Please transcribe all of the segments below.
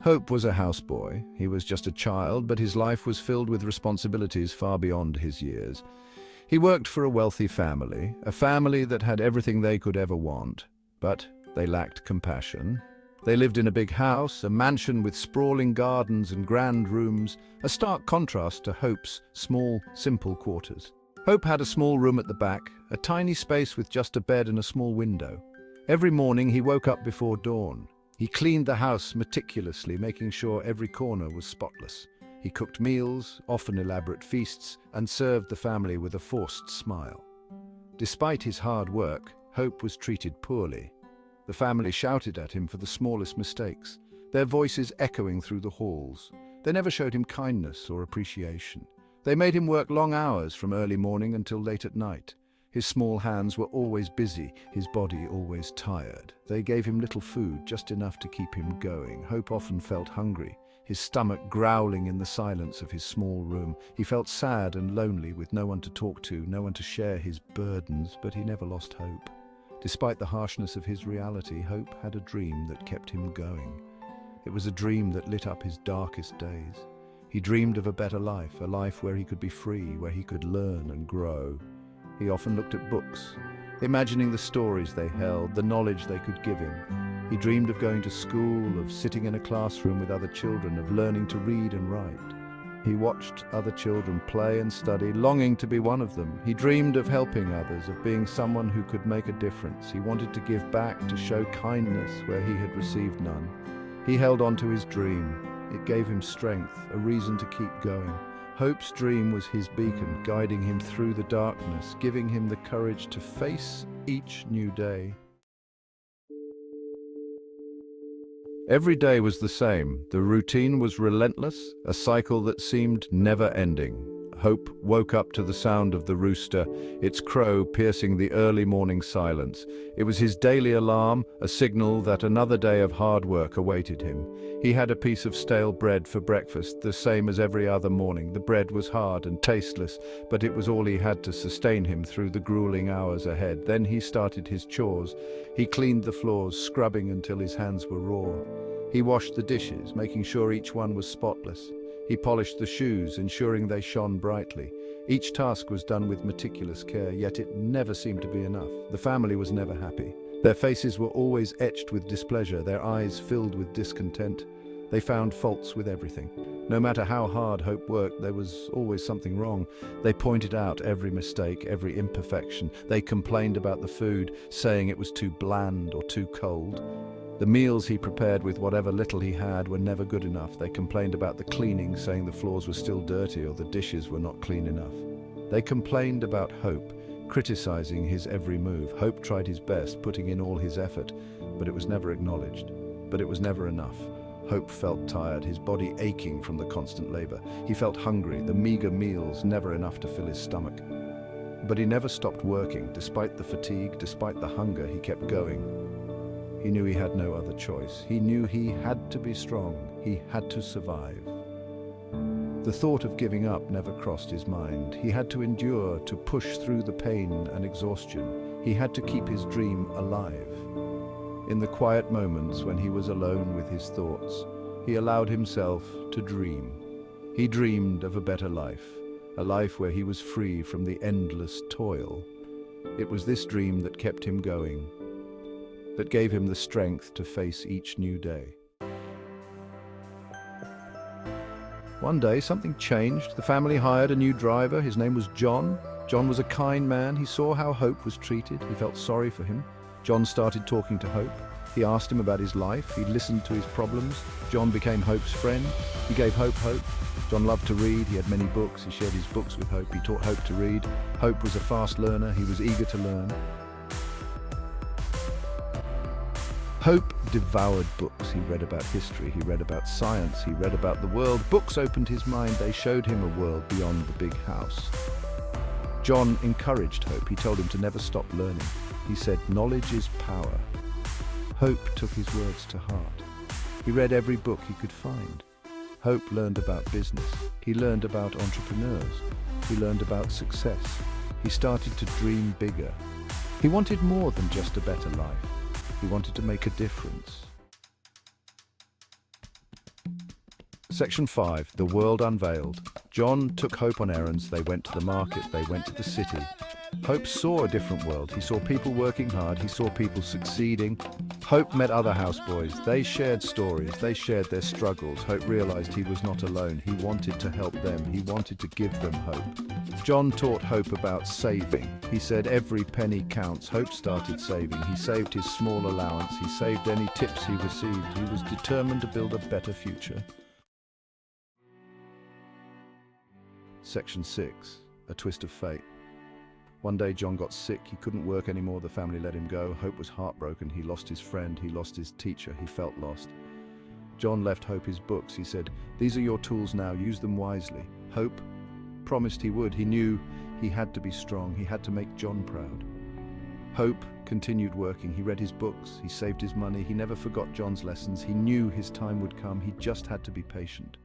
Hope was a houseboy. He was just a child, but his life was filled with responsibilities far beyond his years. He worked for a wealthy family, a family that had everything they could ever want, but they lacked compassion. They lived in a big house, a mansion with sprawling gardens and grand rooms, a stark contrast to Hope's small, simple quarters. Hope had a small room at the back, a tiny space with just a bed and a small window. Every morning he woke up before dawn. He cleaned the house meticulously, making sure every corner was spotless. He cooked meals, often elaborate feasts, and served the family with a forced smile. Despite his hard work, Hope was treated poorly. The family shouted at him for the smallest mistakes, their voices echoing through the halls. They never showed him kindness or appreciation. They made him work long hours from early morning until late at night. His small hands were always busy, his body always tired. They gave him little food, just enough to keep him going. Hope often felt hungry, his stomach growling in the silence of his small room. He felt sad and lonely with no one to talk to, no one to share his burdens, but he never lost hope. Despite the harshness of his reality, Hope had a dream that kept him going. It was a dream that lit up his darkest days. He dreamed of a better life, a life where he could be free, where he could learn and grow. He often looked at books, imagining the stories they held, the knowledge they could give him. He dreamed of going to school, of sitting in a classroom with other children, of learning to read and write. He watched other children play and study, longing to be one of them. He dreamed of helping others, of being someone who could make a difference. He wanted to give back, to show kindness where he had received none. He held on to his dream. It gave him strength, a reason to keep going. Hope's dream was his beacon, guiding him through the darkness, giving him the courage to face each new day. Every day was the same. The routine was relentless, a cycle that seemed never-ending. Hope woke up to the sound of the rooster, its crow piercing the early morning silence. It was his daily alarm, a signal that another day of hard work awaited him. He had a piece of stale bread for breakfast, the same as every other morning. The bread was hard and tasteless, but it was all he had to sustain him through the grueling hours ahead. Then he started his chores. He cleaned the floors, scrubbing until his hands were raw. He washed the dishes, making sure each one was spotless. He polished the shoes, ensuring they shone brightly. Each task was done with meticulous care, yet it never seemed to be enough. The family was never happy. Their faces were always etched with displeasure, their eyes filled with discontent. They found faults with everything. No matter how hard Hope worked, there was always something wrong. They pointed out every mistake, every imperfection. They complained about the food, saying it was too bland or too cold. The meals he prepared with whatever little he had were never good enough. They complained about the cleaning, saying the floors were still dirty or the dishes were not clean enough. They complained about Hope, criticizing his every move. Hope tried his best, putting in all his effort, but it was never acknowledged. But it was never enough. Hope felt tired, his body aching from the constant labor. He felt hungry, the meager meals never enough to fill his stomach. But he never stopped working. Despite the fatigue, despite the hunger, he kept going. He knew he had no other choice. He knew he had to be strong. He had to survive. The thought of giving up never crossed his mind. He had to endure, to push through the pain and exhaustion. He had to keep his dream alive. In the quiet moments when he was alone with his thoughts, he allowed himself to dream. He dreamed of a better life, a life where he was free from the endless toil. It was this dream that kept him going, that gave him the strength to face each new day. One day, something changed. The family hired a new driver. His name was John. John was a kind man. He saw how Hope was treated. He felt sorry for him. John started talking to Hope. He asked him about his life. He listened to his problems. John became Hope's friend. He gave Hope hope. John loved to read. He had many books. He shared his books with Hope. He taught Hope to read. Hope was a fast learner. He was eager to learn. Hope devoured books. He read about history, he read about science, he read about the world. Books opened his mind. They showed him a world beyond the big house. John encouraged Hope. He told him to never stop learning. He said, "Knowledge is power." Hope took his words to heart. He read every book he could find. Hope learned about business. He learned about entrepreneurs. He learned about success. He started to dream bigger. He wanted more than just a better life. He wanted to make a difference. Section 5, The World Unveiled. John took Hope on errands. They went to the market, they went to the city. Hope saw a different world. He saw people working hard, he saw people succeeding. Hope met other houseboys. They shared stories, they shared their struggles. Hope realized he was not alone. He wanted to help them, he wanted to give them hope. John taught Hope about saving. He said every penny counts. Hope started saving. He saved his small allowance, he saved any tips he received. He was determined to build a better future. Section 6, A Twist of Fate. One day John got sick, he couldn't work anymore, the family let him go. Hope was heartbroken, he lost his friend, he lost his teacher, he felt lost. John left Hope his books. He said, "These are your tools now, use them wisely." Hope promised he would. He knew he had to be strong, he had to make John proud. Hope continued working. He read his books, he saved his money, he never forgot John's lessons. He knew his time would come, he just had to be patient.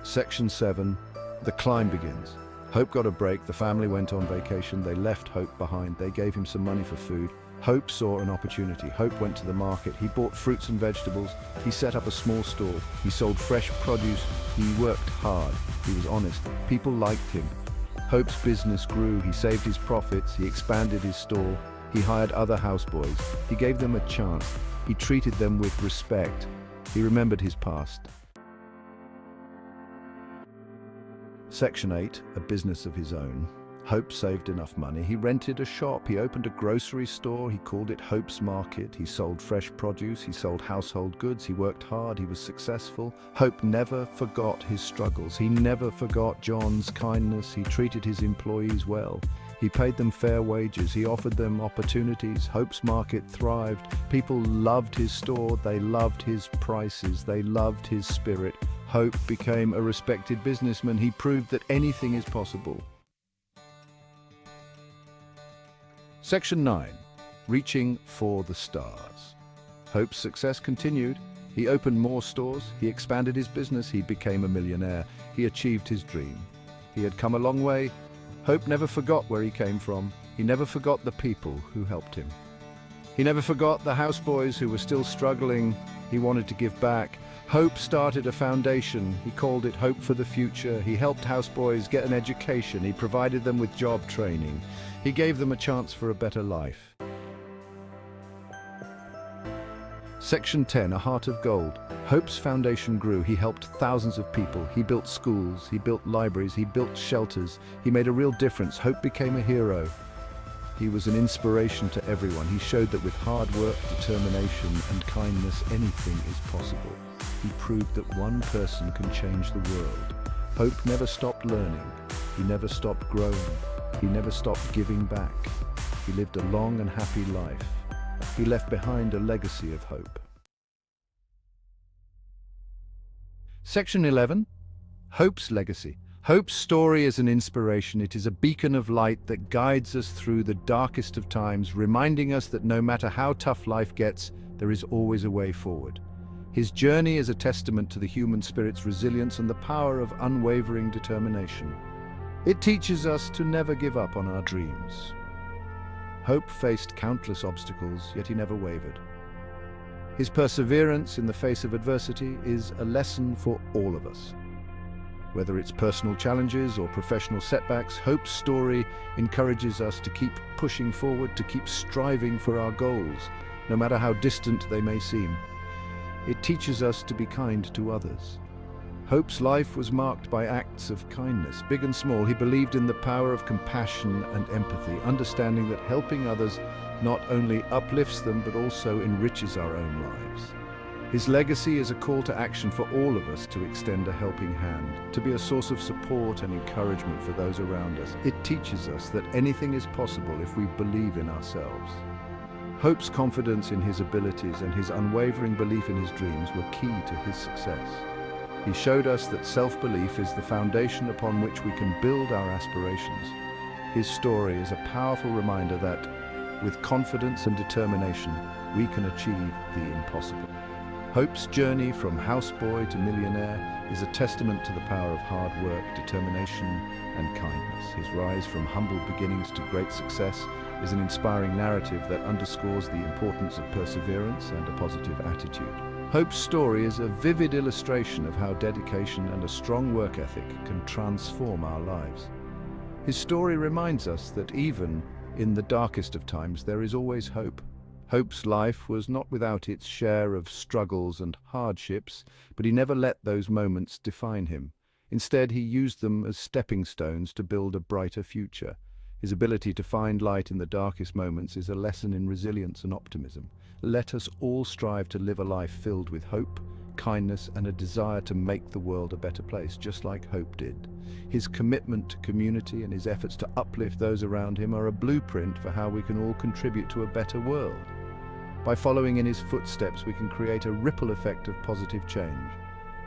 Section 7, The Climb Begins. Hope got a break, the family went on vacation, they left Hope behind, they gave him some money for food. Hope saw an opportunity. Hope went to the market, he bought fruits and vegetables, he set up a small store, he sold fresh produce, he worked hard, he was honest, people liked him. Hope's business grew, he saved his profits, he expanded his store, he hired other houseboys, he gave them a chance, he treated them with respect, he remembered his past. Section 8, A Business of His Own. Hope saved enough money. He rented a shop, he opened a grocery store, he called it Hope's Market, he sold fresh produce, he sold household goods, he worked hard, he was successful. Hope never forgot his struggles, he never forgot John's kindness, he treated his employees well. He paid them fair wages, he offered them opportunities. Hope's Market thrived, people loved his store, they loved his prices, they loved his spirit. Hope became a respected businessman, he proved that anything is possible. Section 9, Reaching for the Stars. Hope's success continued. He opened more stores, he expanded his business, he became a millionaire, he achieved his dream. He had come a long way. Hope never forgot where he came from. He never forgot the people who helped him. He never forgot the houseboys who were still struggling. He wanted to give back. Hope started a foundation. He called it Hope for the Future. He helped houseboys get an education. He provided them with job training. He gave them a chance for a better life. Section 10, A Heart of Gold. Hope's foundation grew. He helped thousands of people. He built schools, he built libraries, he built shelters. He made a real difference. Hope became a hero. He was an inspiration to everyone. He showed that with hard work, determination, and kindness, anything is possible. He proved that one person can change the world. Hope never stopped learning. He never stopped growing. He never stopped giving back. He lived a long and happy life. He left behind a legacy of hope. Section 11, Hope's Legacy. Hope's story is an inspiration. It is a beacon of light that guides us through the darkest of times, reminding us that no matter how tough life gets, there is always a way forward. His journey is a testament to the human spirit's resilience and the power of unwavering determination. It teaches us to never give up on our dreams. Hope faced countless obstacles, yet he never wavered. His perseverance in the face of adversity is a lesson for all of us. Whether it's personal challenges or professional setbacks, Hope's story encourages us to keep pushing forward, to keep striving for our goals, no matter how distant they may seem. It teaches us to be kind to others. Hope's life was marked by acts of kindness, big and small. He believed in the power of compassion and empathy, understanding that helping others not only uplifts them but also enriches our own lives. His legacy is a call to action for all of us to extend a helping hand, to be a source of support and encouragement for those around us. It teaches us that anything is possible if we believe in ourselves. Hope's confidence in his abilities and his unwavering belief in his dreams were key to his success. He showed us that self-belief is the foundation upon which we can build our aspirations. His story is a powerful reminder that, with confidence and determination, we can achieve the impossible. Hope's journey from houseboy to millionaire is a testament to the power of hard work, determination, and kindness. His rise from humble beginnings to great success is an inspiring narrative that underscores the importance of perseverance and a positive attitude. Hope's story is a vivid illustration of how dedication and a strong work ethic can transform our lives. His story reminds us that even in the darkest of times, there is always hope. Hope's life was not without its share of struggles and hardships, but he never let those moments define him. Instead, he used them as stepping stones to build a brighter future. His ability to find light in the darkest moments is a lesson in resilience and optimism. Let us all strive to live a life filled with hope, kindness, and a desire to make the world a better place, just like Hope did. His commitment to community and his efforts to uplift those around him are a blueprint for how we can all contribute to a better world. By following in his footsteps, we can create a ripple effect of positive change.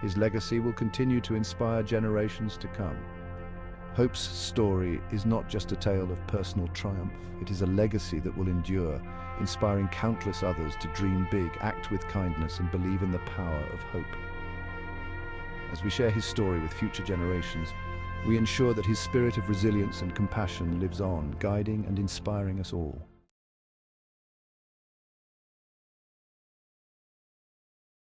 His legacy will continue to inspire generations to come. Hope's story is not just a tale of personal triumph, it is a legacy that will endure, inspiring countless others to dream big, act with kindness, and believe in the power of hope. As we share his story with future generations, we ensure that his spirit of resilience and compassion lives on, guiding and inspiring us all.